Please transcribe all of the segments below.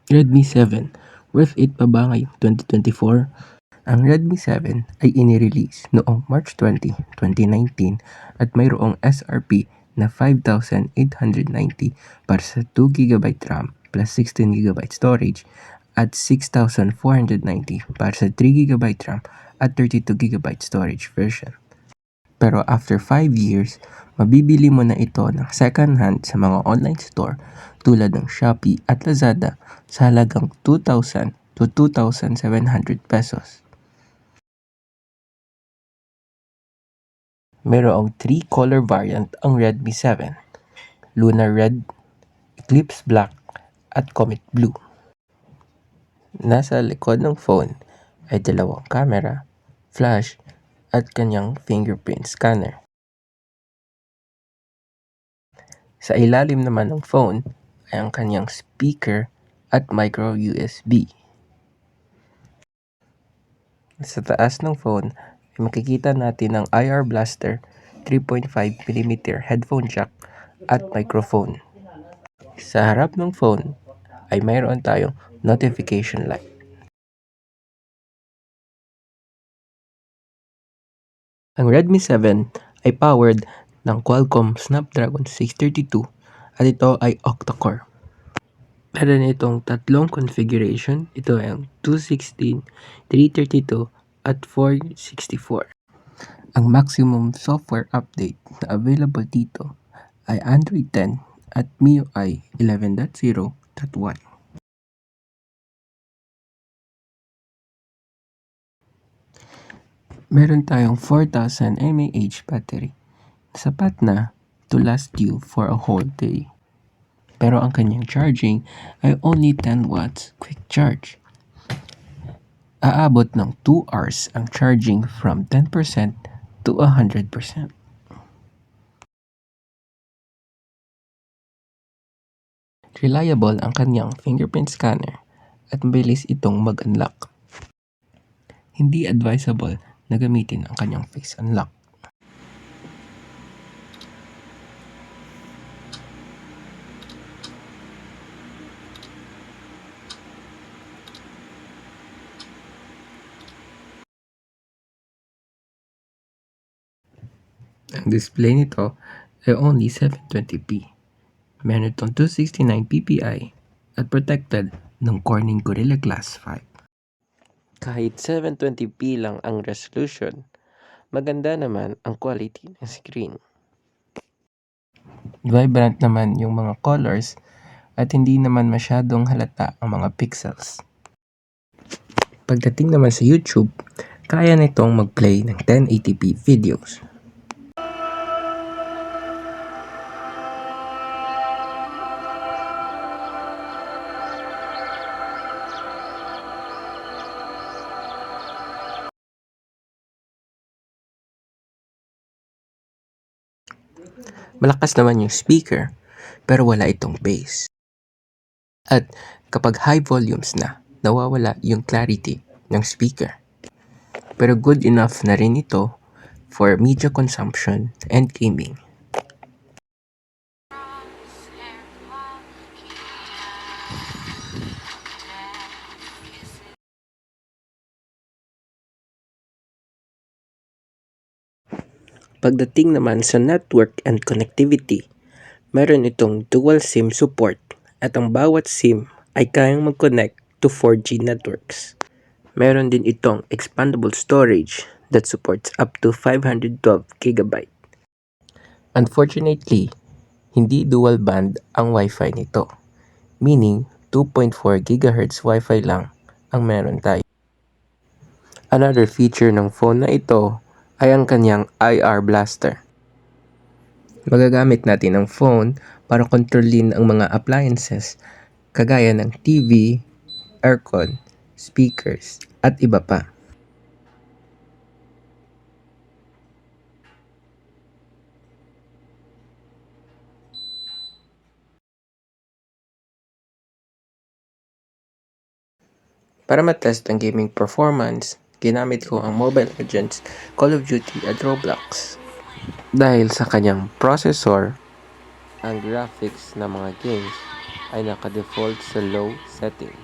Redmi 7, worth it pa ba ngayong 2024? Ang Redmi 7 ay inirelease noong March 20, 2019 at mayroong SRP na 5,890 para sa 2GB RAM plus 16GB storage at 6,490 para sa 3GB RAM at 32GB storage version. Pero after 5 years, mabibili mo na ito ng second hand sa mga online store tulad ng Shopee at Lazada sa halagang 2,000 to 2,700 pesos. Mayroong 3-color variant ang Redmi 7: Lunar Red, Eclipse Black, at Comet Blue. Nasa likod ng phone ay dalawang camera, flash, at kanyang fingerprint scanner. Sa ilalim naman ng phone ay ang kanyang speaker at micro USB. Sa taas ng phone ay makikita natin ang IR Blaster, 3.5mm headphone jack at microphone. Sa harap ng phone ay mayroon tayong notification light. Ang Redmi 7 ay powered ng Qualcomm Snapdragon 632 at ito ay octa-core. Meron itong tatlong configuration. Ito ay ang 216, 332 at 464. Ang maximum software update na available dito ay Android 10 at MIUI 11.0.1. Meron tayong 4,000 mAh battery. Sapat na to last you for a whole day. Pero ang kanyang charging ay only 10 watts quick charge. Aabot ng 2 hours ang charging from 10% to 100%. Reliable ang kanyang fingerprint scanner at mabilis itong mag-unlock. Hindi advisable na gamitin ang kanyang face unlock. Ang display nito ay only 720p. Meron itong 269 ppi at protected ng Corning Gorilla Glass 5. Kahit 720p lang ang resolution, maganda naman ang quality ng screen. Vibrant naman yung mga colors at hindi naman masyadong halata ang mga pixels. Pagdating naman sa YouTube, kaya nitong mag-play ng 1080p videos. Malakas naman yung speaker, pero wala itong bass. At kapag high volumes na, nawawala yung clarity ng speaker. Pero good enough na rin ito for media consumption and gaming. Pagdating naman sa network and connectivity, meron itong dual SIM support at ang bawat SIM ay kayang mag-connect to 4G networks. Meron din itong expandable storage that supports up to 512GB. Unfortunately, hindi dual band ang Wi-Fi nito, meaning 2.4 GHz Wi-Fi lang ang meron tayo. Another feature ng phone na ito ay ang kanyang IR Blaster. Magagamit natin ang phone para kontrolin ang mga appliances kagaya ng TV, aircon, speakers, at iba pa. Para matest ang gaming performance, ginamit ko ang Mobile Legends, Call of Duty at Roblox. Dahil sa kanyang processor, ang graphics ng mga games ay naka-default sa low setting.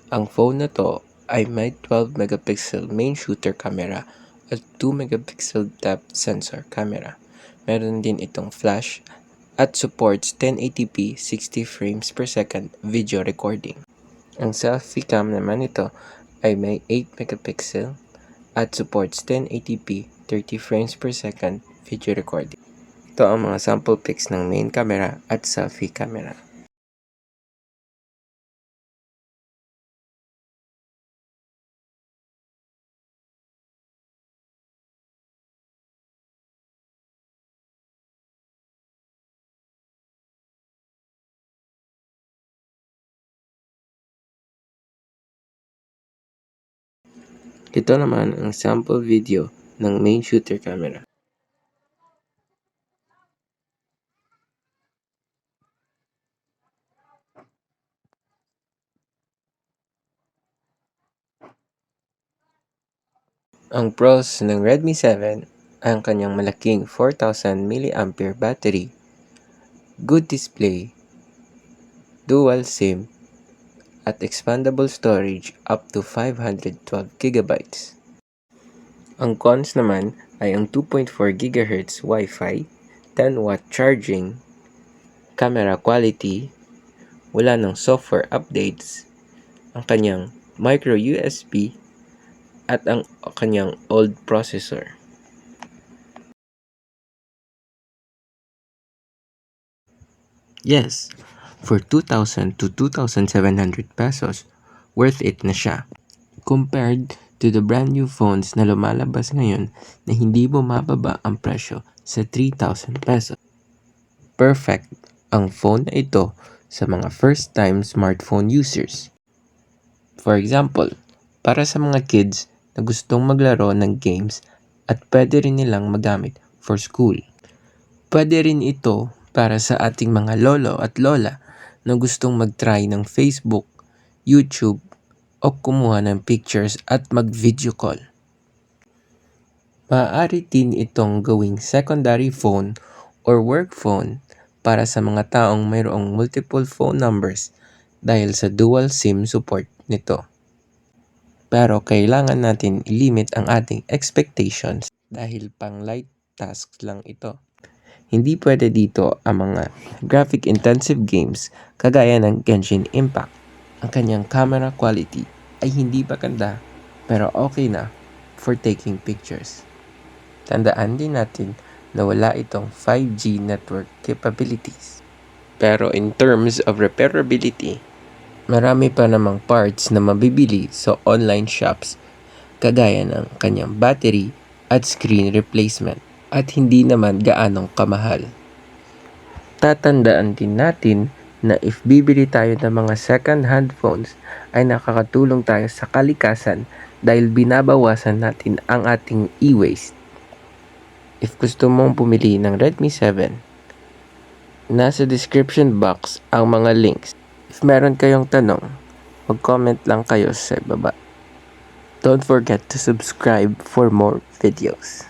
Ang phone na to ay may 12 megapixel main shooter camera at 2 megapixel depth sensor camera. Meron din itong flash at supports 1080p 60 frames per second video recording. Ang selfie cam naman nito ay may 8 megapixel at supports 1080p 30 frames per second video recording. Ito ang mga sample pics ng main camera at selfie camera. Ito naman ang sample video ng main shooter camera. Ang pros ng Redmi 7 ay ang kanyang malaking 4,000 mAh battery, good display, dual SIM, at expandable storage up to 512GB. Ang cons naman ay ang 2.4 GHz Wi-Fi, 10W charging, camera quality, wala ng software updates, ang kanyang micro USB, at ang kanyang old processor. Yes, for 2,000 to 2,700 pesos, worth it na siya. Compared to the brand new phones na lumalabas ngayon na hindi bumababa ang presyo sa 3,000 pesos. Perfect ang phone na ito sa mga first-time smartphone users. For example, para sa mga kids na gustong maglaro ng games at pwede rin nilang magamit for school. Pwede rin ito para sa ating mga lolo at lola na gustong mag-try ng Facebook, YouTube, o kumuha ng pictures at mag-video call. Maaari din itong gawing secondary phone or work phone para sa mga taong mayroong multiple phone numbers dahil sa dual SIM support nito. Pero kailangan natin i-limit ang ating expectations dahil pang light tasks lang ito. Hindi pwede dito ang mga graphic-intensive games kagaya ng Genshin Impact. Ang kanyang camera quality ay hindi maganda pero okay na for taking pictures. Tandaan din natin na wala itong 5G network capabilities. Pero in terms of repairability, marami pa namang parts na mabibili sa online shops kagaya ng kanyang battery at screen replacement at hindi naman gaanong kamahal. Tatandaan din natin na if bibili tayo ng mga second-hand phones ay nakakatulong tayo sa kalikasan dahil binabawasan natin ang ating e-waste. If gusto mong pumili ng Redmi 7, nasa description box ang mga links If meron kayong tanong, mag-comment lang kayo sa baba. Don't forget to subscribe for more videos.